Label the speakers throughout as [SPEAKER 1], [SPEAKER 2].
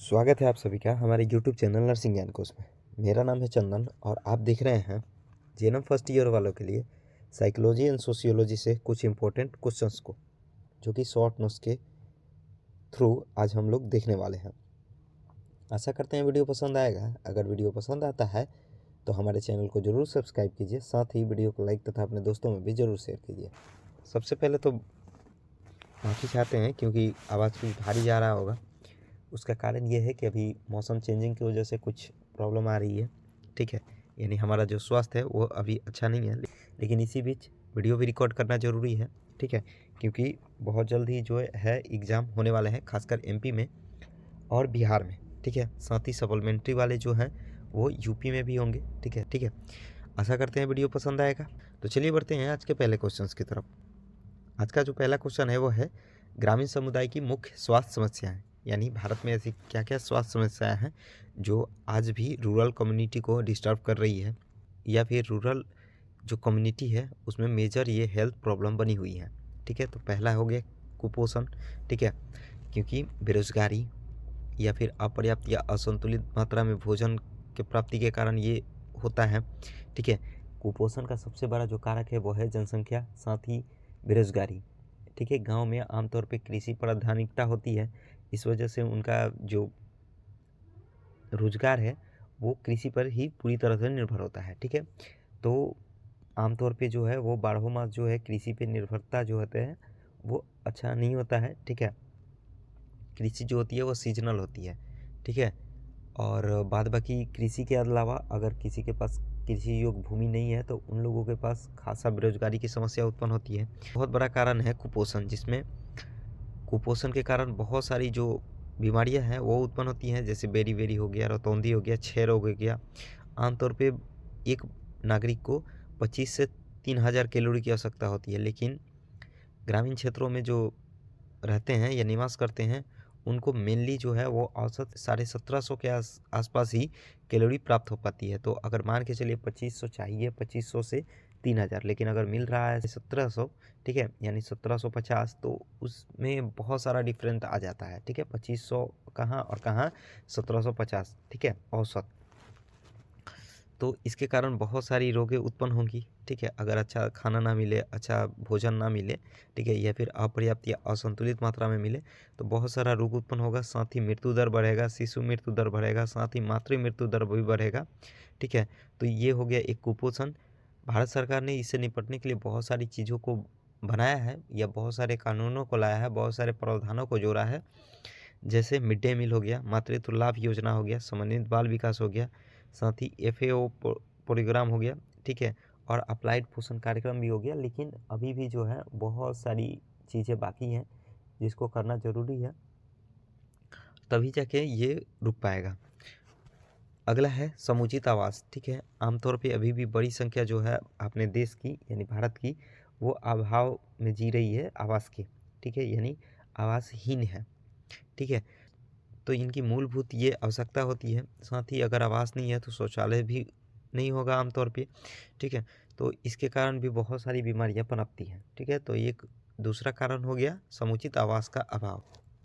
[SPEAKER 1] स्वागत है आप सभी का हमारे YouTube चैनल नर्सिंग ज्ञान कोश में। मेरा नाम है चंदन और आप देख रहे हैं जेएनएम फर्स्ट ईयर वालों के लिए साइकोलॉजी एंड सोशियोलॉजी से कुछ इम्पोर्टेंट क्वेश्चंस को, जो कि शॉर्ट नोट्स के थ्रू आज हम लोग देखने वाले हैं। आशा करते हैं वीडियो पसंद आएगा। अगर वीडियो पसंद आता है तो हमारे चैनल को ज़रूर सब्सक्राइब कीजिए, साथ ही वीडियो को लाइक तथा अपने दोस्तों में भी ज़रूर शेयर कीजिए। सबसे पहले तो माफ़ी चाहते हैं क्योंकि आवाज़ कुछ भारी जा रहा होगा। उसका कारण ये है कि अभी मौसम चेंजिंग की वजह से कुछ प्रॉब्लम आ रही है, ठीक है। यानी हमारा जो स्वास्थ्य है वो अभी अच्छा नहीं है, लेकिन इसी बीच वीडियो भी रिकॉर्ड करना ज़रूरी है, ठीक है, क्योंकि बहुत जल्द ही जो है एग्ज़ाम होने वाले हैं, खासकर एमपी में और बिहार में, ठीक है। साथ ही सप्लीमेंट्री वाले जो हैं वो यूपी में भी होंगे, ठीक है। आशा करते हैं वीडियो पसंद आएगा। तो चलिए बढ़ते हैं आज के पहले क्वेश्चन की तरफ। आज का जो पहला क्वेश्चन है वो है ग्रामीण समुदाय की मुख्य स्वास्थ्य समस्याएं। यानी भारत में ऐसी क्या क्या स्वास्थ्य समस्याएं हैं जो आज भी रूरल कम्युनिटी को डिस्टर्ब कर रही है, या फिर रूरल जो कम्युनिटी है उसमें मेजर ये हेल्थ प्रॉब्लम बनी हुई है, ठीक है। तो पहला हो गया कुपोषण, ठीक है, क्योंकि बेरोजगारी या फिर अपर्याप्त या असंतुलित मात्रा में भोजन के प्राप्ति के कारण ये होता है, ठीक है। कुपोषण का सबसे बड़ा जो कारक है वो है जनसंख्या, साथ ही बेरोजगारी, ठीक है। गांव में आमतौर पे कृषि प्राधानिकता होती है, इस वजह से उनका जो रोजगार है वो कृषि पर ही पूरी तरह से निर्भर होता है, ठीक है। तो आमतौर पे जो है वो 12 मास जो है कृषि पे निर्भरता जो होते हैं वो अच्छा नहीं होता है, ठीक है। कृषि जो होती है वो सीजनल होती है, ठीक है। और बाद बाकी कृषि के अलावा अगर किसी के पास कृषि योग्य भूमि नहीं है तो उन लोगों के पास खासा बेरोजगारी की समस्या उत्पन्न होती है। बहुत बड़ा कारण है कुपोषण, जिसमें कुपोषण के कारण बहुत सारी जो बीमारियां हैं वो उत्पन्न होती हैं, जैसे बेरी हो गया, रतौंधी हो गया, क्षय रोग हो गया। आमतौर पे एक नागरिक को 25 से 3000 कैलोरी की आवश्यकता होती है, लेकिन ग्रामीण क्षेत्रों में जो रहते हैं या निवास करते हैं उनको मेनली जो है वो औसत 1750 के आसपास ही कैलोरी प्राप्त हो पाती है। तो अगर मान के चलिए 2500 चाहिए, 2500 से 3000, लेकिन अगर मिल रहा है 1700, ठीक है, यानी 1750, तो उसमें बहुत सारा डिफरेंट आ जाता है, ठीक है। 2500 कहाँ और कहाँ 1750, ठीक है, औसत। तो इसके कारण बहुत सारी रोगें उत्पन्न होंगी, ठीक है, अगर अच्छा खाना ना मिले, अच्छा भोजन ना मिले, ठीक है, या फिर अपर्याप्त या असंतुलित मात्रा में मिले तो बहुत सारा रोग उत्पन्न होगा। साथ ही मृत्यु दर बढ़ेगा, शिशु मृत्यु दर बढ़ेगा, साथ ही मातृ मृत्यु दर भी बढ़ेगा, ठीक है। तो ये हो गया एक कुपोषण। भारत सरकार ने इससे निपटने के लिए बहुत सारी चीज़ों को बनाया है या बहुत सारे कानूनों को लाया है, बहुत सारे प्रावधानों को जोड़ा है, जैसे मिड डे मील हो गया, मातृत्व लाभ योजना हो गया, समन्वित बाल विकास हो गया, साथ ही FAO प्रोग्राम हो गया, ठीक है, और अप्लाइड पोषण कार्यक्रम भी हो गया। लेकिन अभी भी जो है बहुत सारी चीज़ें बाकी हैं जिसको करना ज़रूरी है, तभी जाके ये रुक पाएगा। अगला है समुचित आवास, ठीक है। आमतौर पे अभी भी बड़ी संख्या जो है अपने देश की यानी भारत की वो अभाव में जी रही है आवास की, ठीक है, यानी आवासहीन है, ठीक है। तो इनकी मूलभूत ये आवश्यकता होती है। साथ ही अगर आवास नहीं है तो शौचालय भी नहीं होगा आमतौर पे, ठीक है। तो इसके कारण भी बहुत सारी बीमारियां पनपती हैं, ठीक है। तो एक दूसरा कारण हो गया समुचित आवास का अभाव।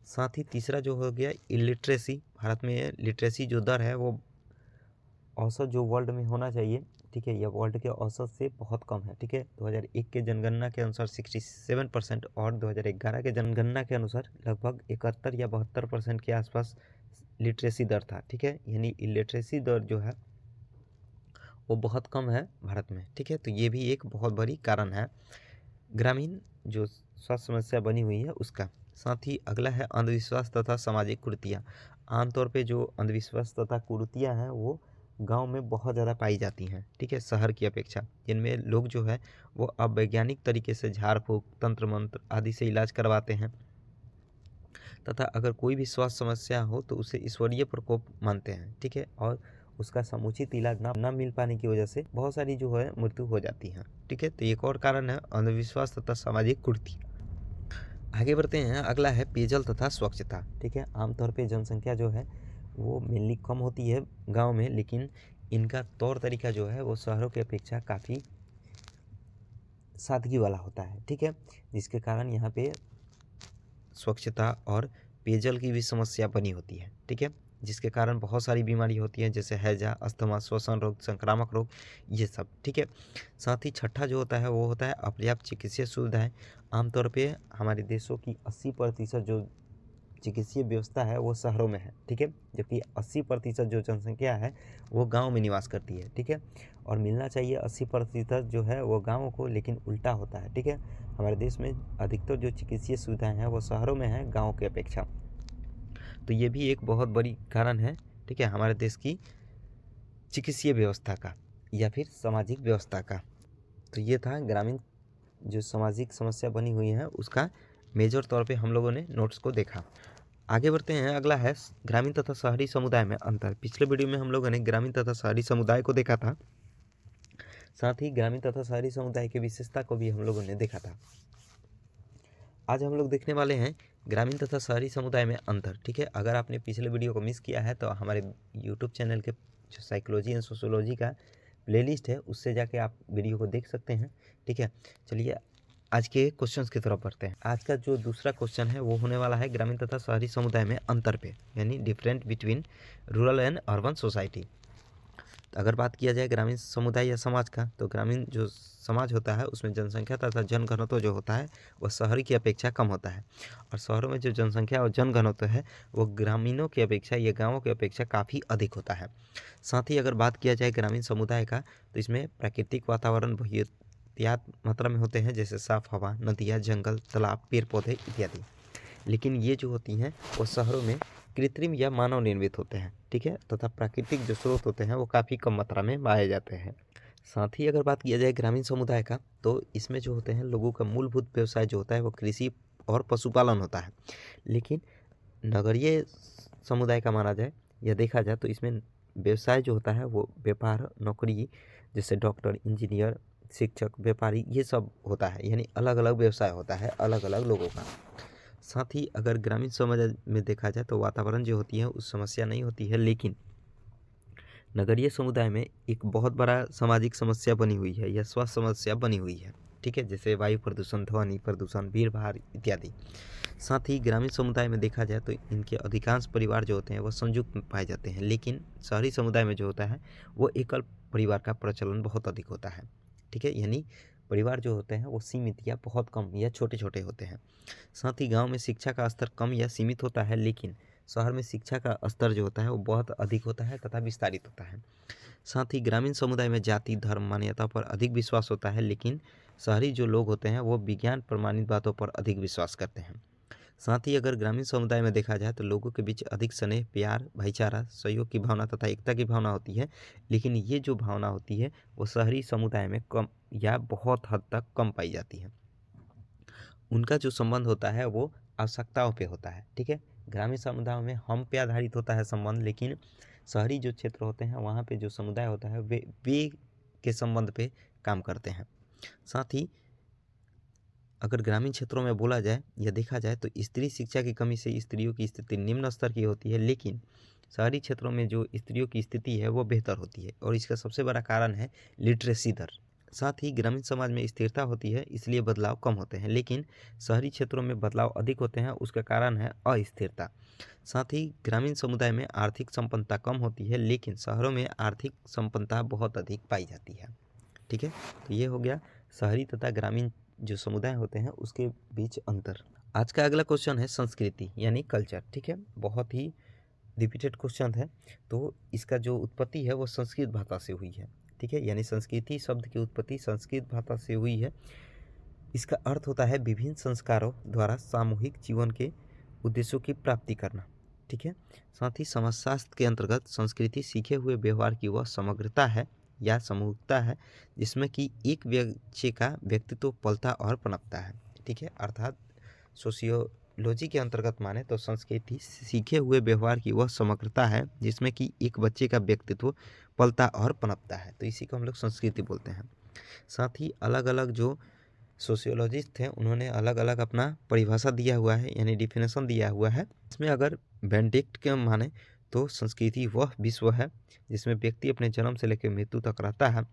[SPEAKER 1] साथ ही तीसरा जो हो गया इलिटरेसी। भारत में लिटरेसी जो दर है वो औसत जो वर्ल्ड में होना चाहिए, ठीक है, यह वर्ल्ड के औसत से बहुत कम है, ठीक है। 2001 के जनगणना के अनुसार 67% और 2011 के जनगणना के अनुसार लगभग 71 या 72% के आसपास लिटरेसी दर था, ठीक है। यानी इलिटरेसी दर जो है वो बहुत कम है भारत में, ठीक है। तो ये भी एक बहुत बड़ी कारण है ग्रामीण जो स्वास्थ्य समस्या बनी हुई है उसका। साथ ही अगला है अंधविश्वास तथा सामाजिक कुरीतियाँ। आमतौर पे जो अंधविश्वास तथा कुरीतियाँ हैं वो गांव में बहुत ज़्यादा पाई जाती हैं, ठीक है, शहर की अपेक्षा, जिनमें लोग जो है वो अवैज्ञानिक तरीके से झाड़ फूँक, तंत्र मंत्र आदि से इलाज करवाते हैं, तथा अगर कोई भी स्वास्थ्य समस्या हो तो उसे ईश्वरीय प्रकोप मानते हैं, ठीक है। और उसका समुचित इलाज ना मिल पाने की वजह से बहुत सारी जो है मृत्यु हो जाती है, ठीक है। तो एक और कारण है अंधविश्वास तथा सामाजिक कुरीति। आगे बढ़ते हैं। अगला है पेयजल तथा स्वच्छता, ठीक है। आमतौर पे जनसंख्या जो है वो मेनली कम होती है गांव में, लेकिन इनका तौर तरीका जो है वो शहरों की अपेक्षा काफ़ी सादगी वाला होता है, ठीक है, जिसके कारण यहाँ पे स्वच्छता और पेयजल की भी समस्या बनी होती है, ठीक है। जिसके कारण बहुत सारी बीमारी होती हैं, जैसे हैजा, अस्थमा, श्वसन रोग, संक्रामक रोग, ये सब। ठीक है, साथ ही छठा जो होता है वो होता है अपर्याप्त चिकित्सीय सुविधाएं। आमतौर पे हमारे देशों की 80% जो चिकित्सीय व्यवस्था है वो शहरों में है। ठीक है, जबकि 80% जो जनसंख्या है वो गांव में निवास करती है। ठीक है, और मिलना चाहिए 80% जो है वो गाँवों को, लेकिन उल्टा होता है। ठीक है, हमारे देश में अधिकतर जो चिकित्सीय सुविधाएं हैं वो शहरों में हैं गाँव की अपेक्षा। तो ये भी एक बहुत बड़ी कारण है, ठीक है, हमारे देश की चिकित्सीय व्यवस्था का या फिर सामाजिक व्यवस्था का। तो ये था ग्रामीण जो सामाजिक समस्या बनी हुई है उसका मेजर तौर पे हम लोगों ने नोट्स को देखा। आगे बढ़ते हैं, अगला है ग्रामीण तथा शहरी समुदाय में अंतर। पिछले वीडियो में हम लोगों ने ग्रामीण तथा शहरी समुदाय को देखा था, साथ ही ग्रामीण तथा शहरी समुदाय की विशेषता को भी हम लोगों ने देखा था। आज हम लोग देखने वाले हैं ग्रामीण तथा शहरी समुदाय में अंतर। ठीक है, अगर आपने पिछले वीडियो को मिस किया है तो हमारे यूट्यूब चैनल के जो साइकोलॉजी एंड सोशियोलॉजी का प्लेलिस्ट है उससे जाके आप वीडियो को देख सकते हैं। ठीक है, चलिए आज के क्वेश्चंस की तरफ बढ़ते हैं। आज का जो दूसरा क्वेश्चन है वो होने वाला है ग्रामीण तथा शहरी समुदाय में अंतर पे, यानी different between rural and urban society. अगर बात किया जाए ग्रामीण समुदाय या समाज का, तो ग्रामीण जो समाज होता है उसमें जनसंख्या तथा जनघनत्व जो होता है वह शहरी की अपेक्षा कम होता है, और शहरों में जो जनसंख्या और जनघनत्व है वो ग्रामीणों की अपेक्षा या गाँवों की अपेक्षा काफ़ी अधिक होता है। साथ ही अगर बात किया जाए ग्रामीण समुदाय का, तो इसमें प्राकृतिक वातावरण बहुतायत मात्रा में होते हैं, जैसे साफ हवा, नदियाँ, जंगल, तालाब, पेड़ पौधे इत्यादि। लेकिन ये जो होती हैं वो शहरों में कृत्रिम या मानव निर्मित होते हैं। ठीक है, तथा प्राकृतिक जो स्रोत होते हैं वो काफ़ी कम मात्रा में पाए जाते हैं। साथ ही अगर बात किया जाए ग्रामीण समुदाय का, तो इसमें जो होते हैं लोगों का मूलभूत व्यवसाय जो होता है वो कृषि और पशुपालन होता है। लेकिन नगरीय समुदाय का माना जाए या देखा जाए तो इसमें व्यवसाय जो होता है वो व्यापार, नौकरी, जैसे डॉक्टर, इंजीनियर, शिक्षक, व्यापारी, ये सब होता है, यानी अलग अलग व्यवसाय होता है अलग अलग लोगों का। साथ ही अगर ग्रामीण समाज में देखा जाए तो वातावरण जो होती है उस समस्या नहीं होती है, लेकिन नगरीय समुदाय में एक बहुत बड़ा सामाजिक समस्या बनी हुई है या स्वास्थ्य समस्या बनी हुई है। ठीक है, जैसे वायु प्रदूषण, ध्वनि प्रदूषण, भीड़ भाड़ इत्यादि। साथ ही ग्रामीण समुदाय में देखा जाए तो इनके अधिकांश परिवार जो होते हैं वो संयुक्त पाए जाते हैं, लेकिन शहरी समुदाय में जो होता है वो एकल परिवार का प्रचलन बहुत अधिक होता है। ठीक है, यानी परिवार जो होते हैं वो सीमित या बहुत कम या छोटे छोटे होते हैं। साथ ही गांव में शिक्षा का स्तर कम या सीमित होता है, लेकिन शहर में शिक्षा का स्तर जो होता है वो बहुत अधिक होता है तथा विस्तारित होता है। साथ ही ग्रामीण समुदाय में जाति, धर्म, मान्यता पर अधिक विश्वास होता है, लेकिन शहरी जो लोग होते हैं वो विज्ञान प्रमाणित बातों पर अधिक विश्वास करते हैं। साथ ही अगर ग्रामीण समुदाय में देखा जाए तो लोगों के बीच अधिक स्नेह, प्यार, भाईचारा, सहयोग की भावना तथा एकता की भावना होती है, लेकिन ये जो भावना होती है वो शहरी समुदाय में कम या बहुत हद तक कम पाई जाती है। उनका जो संबंध होता है वो आवश्यकताओं पे होता है। ठीक है, ग्रामीण समुदायों में हम पे आधारित होता है संबंध, लेकिन शहरी जो क्षेत्र होते हैं वहाँ पे जो समुदाय होता है वे के संबंध पे काम करते हैं। साथ ही अगर ग्रामीण क्षेत्रों में बोला जाए या देखा जाए तो स्त्री शिक्षा की कमी से स्त्रियों की स्थिति निम्न स्तर की होती है, लेकिन शहरी क्षेत्रों में जो स्त्रियों की स्थिति है वो बेहतर होती है, और इसका सबसे बड़ा कारण है लिटरेसी दर। साथ ही ग्रामीण समाज में स्थिरता होती है, इसलिए बदलाव कम होते हैं, लेकिन शहरी क्षेत्रों में बदलाव अधिक होते हैं, उसका कारण है अस्थिरता। साथ ही ग्रामीण समुदाय में आर्थिक संपन्नता कम होती है, लेकिन शहरों में आर्थिक संपन्नता बहुत अधिक पाई जाती है। ठीक है, तो ये हो गया शहरी तथा ग्रामीण जो समुदाय होते हैं उसके बीच अंतर। आज का अगला क्वेश्चन है संस्कृति यानी कल्चर। ठीक है, बहुत ही रिपीटेड क्वेश्चन है। तो इसका जो उत्पत्ति है वो संस्कृत भाषा से हुई है। ठीक है, यानी संस्कृति शब्द की उत्पत्ति संस्कृत भाषा से हुई है। इसका अर्थ होता है विभिन्न संस्कारों द्वारा सामूहिक जीवन के उद्देश्यों की प्राप्ति करना। ठीक है, साथ ही समाजशास्त्र के अंतर्गत संस्कृति सीखे हुए व्यवहार की वह समग्रता है या समूहता है जिसमें कि एक व्यक्ति का व्यक्तित्व पलता और पनपता है। ठीक है, अर्थात सोशियोलॉजी के अंतर्गत माने तो संस्कृति सीखे हुए व्यवहार की वह समग्रता है जिसमें कि एक बच्चे का व्यक्तित्व पलता और पनपता है, तो इसी को हम लोग संस्कृति बोलते हैं। साथ ही अलग अलग जो सोशियोलॉजिस्ट हैं उन्होंने अलग अलग अपना परिभाषा दिया हुआ है, यानी डिफिनेशन दिया हुआ है। इसमें अगर बेनेडिक्ट के माने तो संस्कृति वह विश्व है जिसमें व्यक्ति अपने जन्म से लेकर मृत्यु तक रहता है,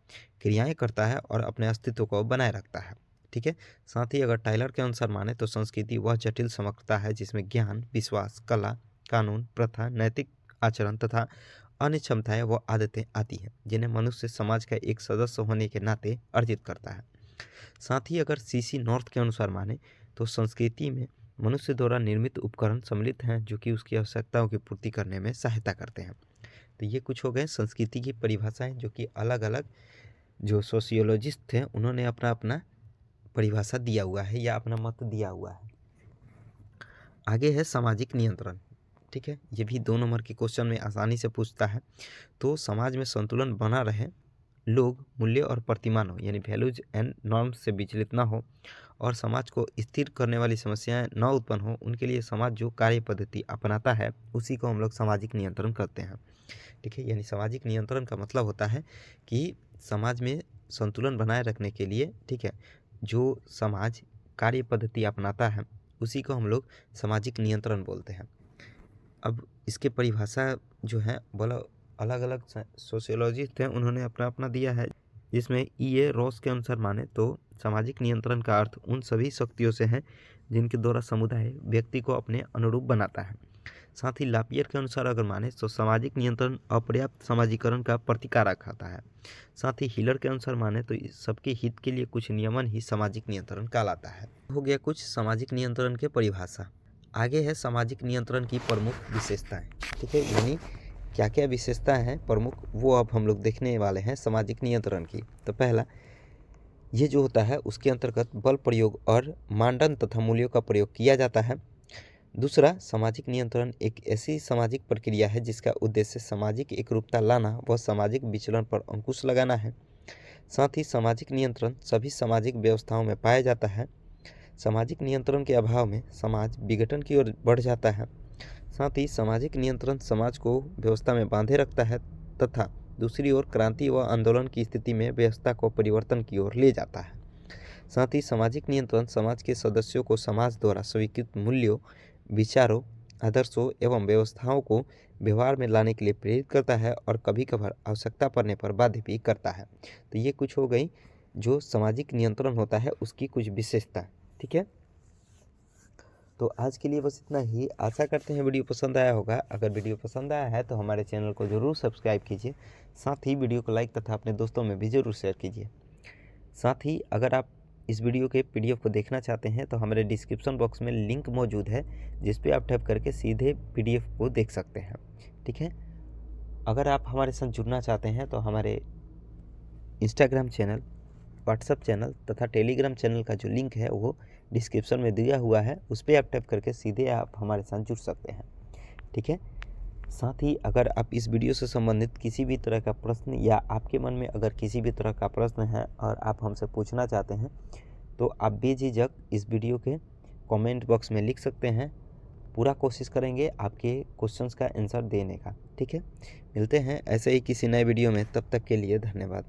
[SPEAKER 1] क्रियाएं करता है और अपने अस्तित्व को बनाए रखता है। ठीक है, साथ ही अगर टाइलर के अनुसार माने तो संस्कृति वह जटिल समग्रता है जिसमें ज्ञान, विश्वास, कला, कानून, प्रथा, नैतिक आचरण तथा अन्य क्षमताएं व आदतें आती हैं जिन्हें मनुष्य समाज का एक सदस्य होने के नाते अर्जित करता है। साथ ही अगर सीसी नॉर्थ के अनुसार माने तो संस्कृति में मनुष्य द्वारा निर्मित उपकरण सम्मिलित हैं जो कि उसकी आवश्यकताओं की पूर्ति करने में सहायता करते हैं। तो ये कुछ हो गए संस्कृति की परिभाषाएं जो कि अलग अलग जो सोशियोलॉजिस्ट थे उन्होंने अपना अपना परिभाषा दिया हुआ है या अपना मत दिया हुआ है। आगे है सामाजिक नियंत्रण। ठीक है, ये भी 2 नंबर के क्वेश्चन में आसानी से पूछता है। तो समाज में संतुलन बना रहे, लोग मूल्य और प्रतिमान हो यानी वैल्यूज एंड नॉर्म्स से विचलित ना हो और समाज को स्थिर करने वाली समस्याएं न उत्पन्न हो, उनके लिए समाज जो कार्य पद्धति अपनाता है उसी को हम लोग सामाजिक नियंत्रण करते हैं। ठीक है, यानी सामाजिक नियंत्रण का मतलब होता है कि समाज में संतुलन बनाए रखने के लिए, ठीक है, जो समाज कार्य पद्धति अपनाता है उसी को हम लोग सामाजिक नियंत्रण बोलते हैं। अब इसके परिभाषा जो है बोला अलग अलग सोशियोलॉजिस्ट हैं उन्होंने अपना अपना दिया है, जिसमें E.A. रॉस के अनुसार माने तो सामाजिक नियंत्रण का अर्थ उन सभी शक्तियों से है जिनके द्वारा समुदाय व्यक्ति को अपने अनुरूप बनाता है। साथ ही लापियर के अनुसार अगर माने तो सामाजिक नियंत्रण अपर्याप्त समाजीकरण का प्रतिकारक आता है। साथ ही हिलर के अनुसार माने तो सबके हित के लिए कुछ नियमन ही सामाजिक नियंत्रण कहलाता है। हो गया कुछ सामाजिक नियंत्रण के परिभाषा। आगे है सामाजिक नियंत्रण की प्रमुख विशेषताएं। ठीक है, यानी क्या क्या विशेषताएं हैं प्रमुख वो अब हम लोग देखने वाले हैं सामाजिक नियंत्रण की। तो पहला, ये जो होता है उसके अंतर्गत बल प्रयोग और मानदंड तथा मूल्यों का प्रयोग किया जाता है। दूसरा, सामाजिक नियंत्रण एक ऐसी सामाजिक प्रक्रिया है जिसका उद्देश्य सामाजिक एकरूपता लाना व सामाजिक विचलन पर अंकुश लगाना है। साथ ही सामाजिक नियंत्रण सभी सामाजिक व्यवस्थाओं में पाया जाता है। सामाजिक नियंत्रण के अभाव में समाज विघटन की ओर बढ़ जाता है। साथ ही सामाजिक नियंत्रण समाज को व्यवस्था में बांधे रखता है तथा दूसरी ओर क्रांति व आंदोलन की स्थिति में व्यवस्था को परिवर्तन की ओर ले जाता है। साथ ही सामाजिक नियंत्रण समाज के सदस्यों को समाज द्वारा स्वीकृत मूल्यों, विचारों, आदर्शों एवं व्यवस्थाओं को व्यवहार में लाने के लिए प्रेरित करता है और कभी कभार आवश्यकता पड़ने पर बाध्य भी करता है। तो ये कुछ हो गई जो सामाजिक नियंत्रण होता है उसकी कुछ विशेषता। ठीक है, तो आज के लिए बस इतना ही। आशा करते हैं वीडियो पसंद आया होगा। अगर वीडियो पसंद आया है तो हमारे चैनल को ज़रूर सब्सक्राइब कीजिए। साथ ही वीडियो को लाइक तथा अपने दोस्तों में भी ज़रूर शेयर कीजिए। साथ ही अगर आप इस वीडियो के PDF को देखना चाहते हैं तो हमारे डिस्क्रिप्शन बॉक्स में लिंक मौजूद है जिस पे आप टैप करके सीधे PDF को देख सकते हैं। ठीक है, अगर आप हमारे साथ जुड़ना चाहते हैं तो हमारे इंस्टाग्राम चैनल, व्हाट्सएप चैनल तथा टेलीग्राम चैनल का जो लिंक है वो डिस्क्रिप्शन में दिया हुआ है, उस पर आप टैप करके सीधे आप हमारे साथ जुड़ सकते हैं। ठीक है, साथ ही अगर आप इस वीडियो से संबंधित किसी भी तरह का प्रश्न या आपके मन में अगर किसी भी तरह का प्रश्न है और आप हमसे पूछना चाहते हैं तो आप बेझिझक इस वीडियो के कमेंट बॉक्स में लिख सकते हैं। पूरा कोशिश करेंगे आपके क्वेश्चंस का आंसर देने का। ठीक है, मिलते हैं ऐसे ही किसी नए वीडियो में, तब तक के लिए धन्यवाद।